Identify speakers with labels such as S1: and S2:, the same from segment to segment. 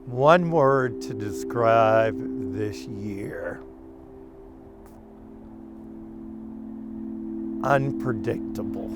S1: One word to describe this year: unpredictable.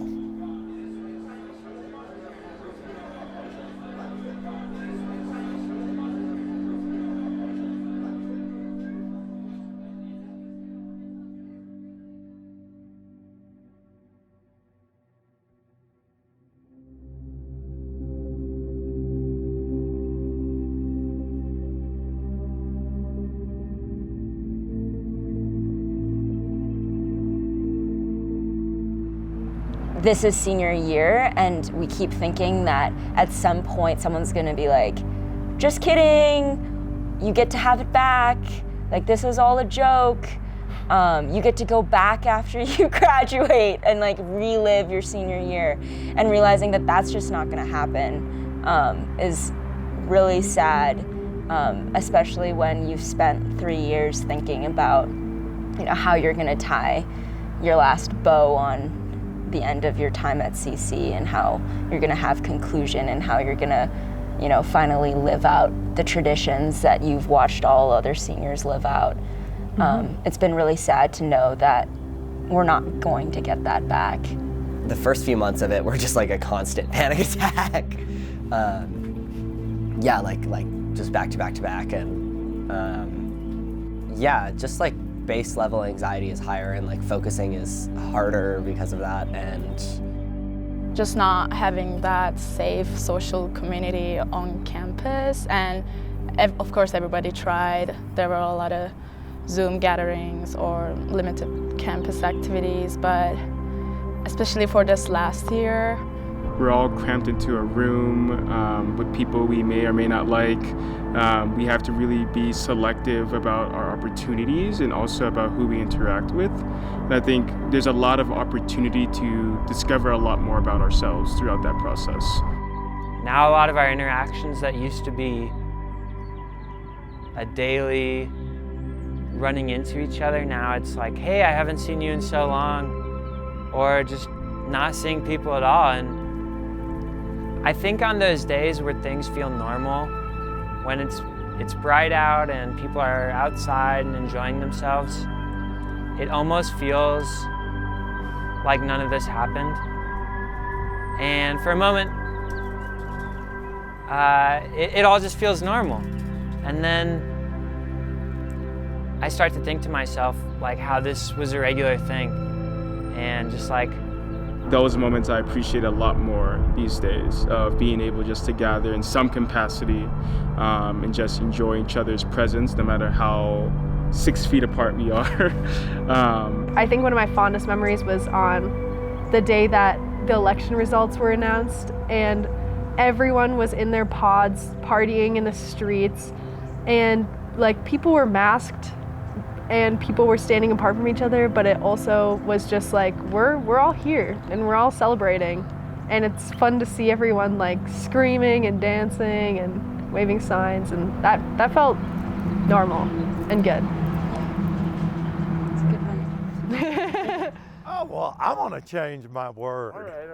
S2: This is senior year, and we keep thinking that at some point someone's gonna be like, just kidding, you get to have it back, like this is all a joke. You get to go back after you graduate and like relive your senior year, and realizing that that's just not gonna happen is really sad, especially when you've spent 3 years thinking about how you're gonna tie your last bow on the end of your time at CC, and how you're gonna have conclusion, and how you're gonna, finally live out the traditions that you've watched all other seniors live out. It's been really sad to know that we're not going to get that back.
S3: The first few months of it were just like a constant panic attack. Like just back to back to back, and just like base level anxiety is higher, and like focusing is harder because of that, and
S4: just not having that safe social community on campus. And of course everybody tried. There were a lot of Zoom gatherings or limited campus activities, but especially for this last year,
S5: we're all cramped into a room with people we may or may not like. We have to really be selective about our opportunities and also about who we interact with. And I think there's a lot of opportunity to discover a lot more about ourselves throughout that process.
S6: Now a lot of our interactions that used to be a daily running into each other, now it's like, hey, I haven't seen you in so long, or just not seeing people at all. And I think on those days where things feel normal, when it's bright out and people are outside and enjoying themselves, it almost feels like none of this happened. And for a moment, it all just feels normal. And then I start to think to myself like how this was a regular thing, and just like,
S5: those moments I appreciate a lot more these days, of being able just to gather in some capacity and just enjoy each other's presence, no matter how 6 feet apart we are.
S7: I think one of my fondest memories was on the day that the election results were announced, and everyone was in their pods partying in the streets, and like people were masked and people were standing apart from each other, but it also was just like, we're all here and we're all celebrating. And it's fun to see everyone like screaming and dancing and waving signs, and that felt normal and good.
S2: It's a good one.
S1: Oh, well, I'm gonna change my word.
S5: All right.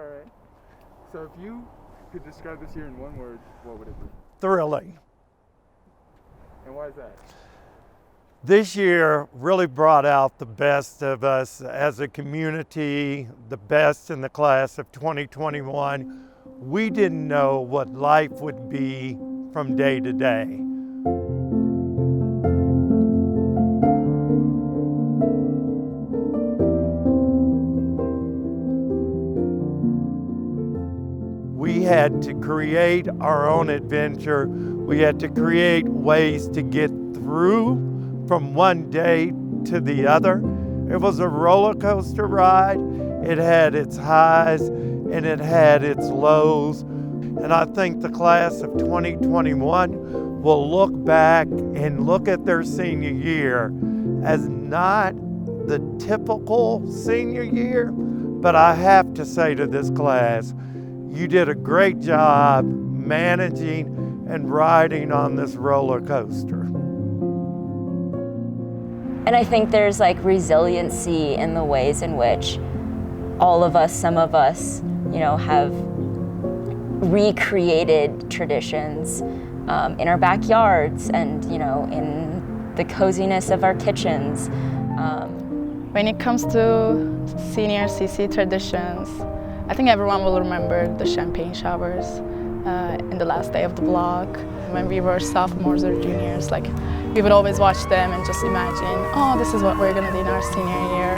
S5: So if you could describe this year in one word, what would it be?
S1: Thrilling.
S5: And why is that?
S1: This year really brought out the best of us as a community, the best in the class of 2021. We didn't know what life would be from day to day. We had to create our own adventure. We had to create ways to get through from one day to the other. It was a roller coaster ride. It had its highs and it had its lows. And I think the class of 2021 will look back and look at their senior year as not the typical senior year, but I have to say to this class, you did a great job managing and riding on this roller coaster.
S2: And I think there's like resiliency in the ways in which all of us, some of us, have recreated traditions in our backyards and, you know, in the coziness of our kitchens.
S4: When it comes to senior CC traditions, I think everyone will remember the champagne showers in the last day of the block. When we were sophomores or juniors, like, we would always watch them and just imagine, oh, this is what we're gonna do in our senior year.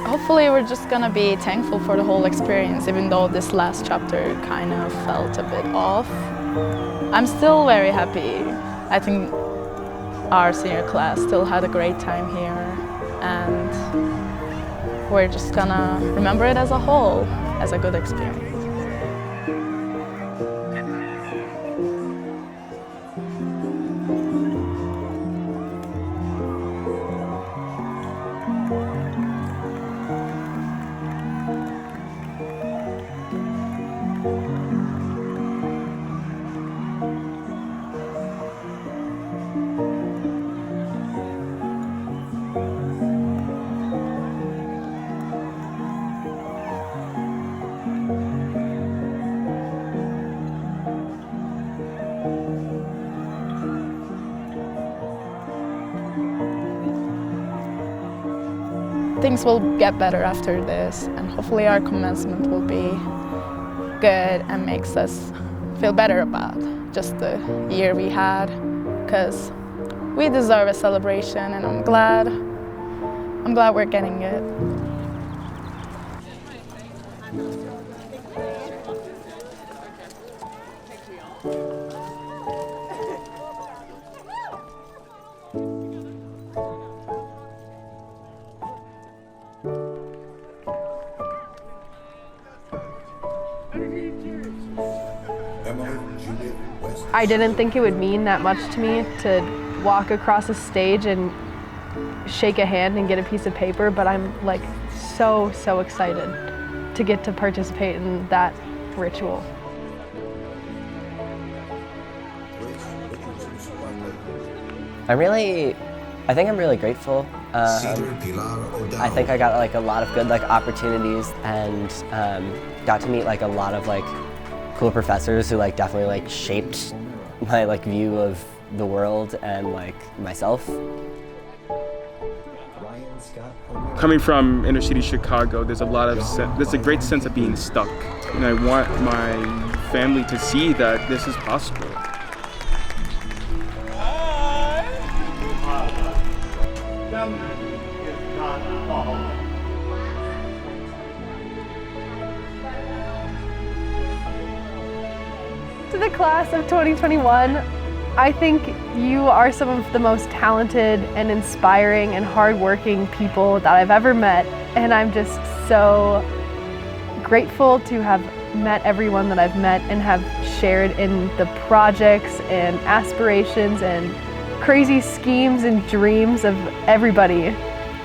S4: Hopefully we're just gonna be thankful for the whole experience, even though this last chapter kind of felt a bit off. I'm still very happy. I think our senior class still had a great time here, and we're just gonna remember it as a whole, as a good experience. Things will get better after this, and hopefully our commencement will be good and makes us feel better about just the year we had, because we deserve a celebration, and I'm glad we're getting it.
S7: I didn't think it would mean that much to me to walk across a stage and shake a hand and get a piece of paper, but I'm like so excited to get to participate in that ritual.
S3: I think I'm really grateful. I think I got like a lot of good like opportunities and got to meet like a lot of like cool professors who like definitely like shaped my like view of the world and like myself.
S5: Coming from inner city Chicago, there's a great sense of being stuck, and I want my family to see that this is possible.
S7: To the class of 2021, I think you are some of the most talented and inspiring and hardworking people that I've ever met, and I'm just so grateful to have met everyone that I've met and have shared in the projects and aspirations and crazy schemes and dreams of everybody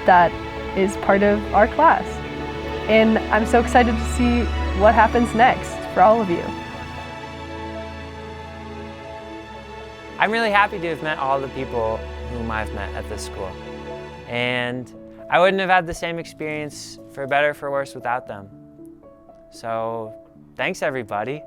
S7: that is part of our class. And I'm so excited to see what happens next for all of you.
S6: I'm really happy to have met all the people whom I've met at this school. And I wouldn't have had the same experience, for better or for worse, without them. So thanks, everybody.